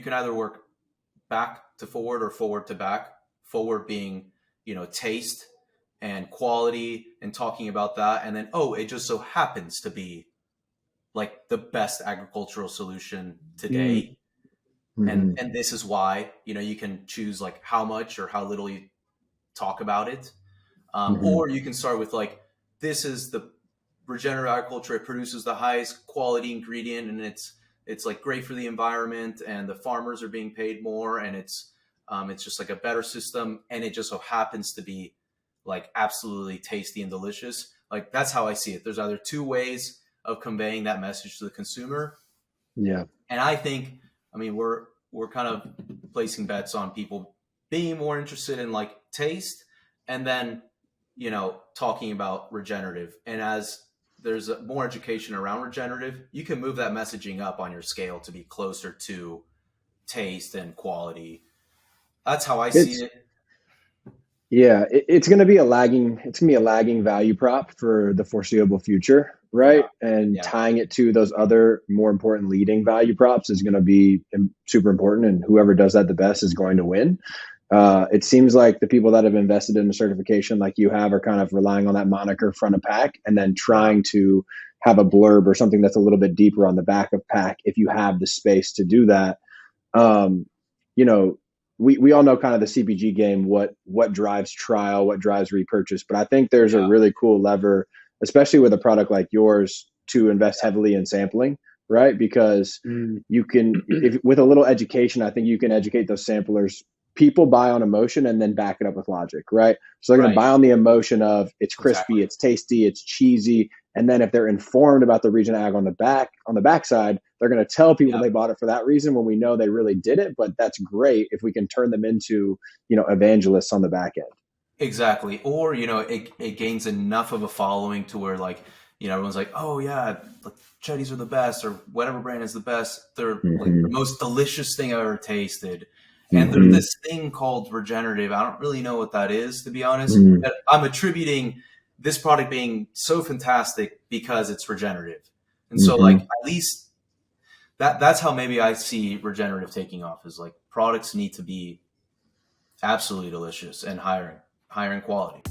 can either work back to forward or forward to back. Forward being, taste and quality and talking about that. And then, it just so happens to be like the best agricultural solution today. Mm-hmm. And this is why, you can choose like how much or how little you talk about it. Or you can start with like, this is the regenerative agriculture. It produces the highest quality ingredient, and it's like great for the environment, and the farmers are being paid more, and it's just like a better system. And it just so happens to be like absolutely tasty and delicious. Like that's how I see it. There's either two ways of conveying that message to the consumer. Yeah. And I think, we're kind of placing bets on people being more interested in like taste, and then, talking about regenerative. And as there's more education around regenerative, you can move that messaging up on your scale to be closer to taste and quality. That's how I see it. Yeah, it's going to be a lagging value prop for the foreseeable future, right? Yeah. And Yeah. tying it to those other more important leading value props is going to be super important, and whoever does that the best is going to win. It seems like the people that have invested in a certification like you have are kind of relying on that moniker front of pack, and then trying to have a blurb or something that's a little bit deeper on the back of pack if you have the space to do that. You know, we all know kind of the CPG game, what drives trial, what drives repurchase. But I think there's a really cool lever, especially with a product like yours, to invest heavily in sampling, right? Because you can, if with a little education, I think you can educate those samplers. People buy on emotion and then back it up with logic, right? So they're going to buy on the emotion of it's crispy, it's tasty, it's cheesy. And then if they're informed about the Regen Ag on the backside, they're going to tell people they bought it for that reason when we know they really did it. But that's great if we can turn them into, evangelists on the back end. Exactly. Or, it gains enough of a following to where like, everyone's like, oh yeah, like Cheddies are the best, or whatever brand is the best. They're like the most delicious thing I've ever tasted. And there's this thing called regenerative. I don't really know what that is, to be honest. But I'm attributing this product being so fantastic because it's regenerative. And so like at least that's how maybe I see regenerative taking off, is like products need to be absolutely delicious and higher in quality.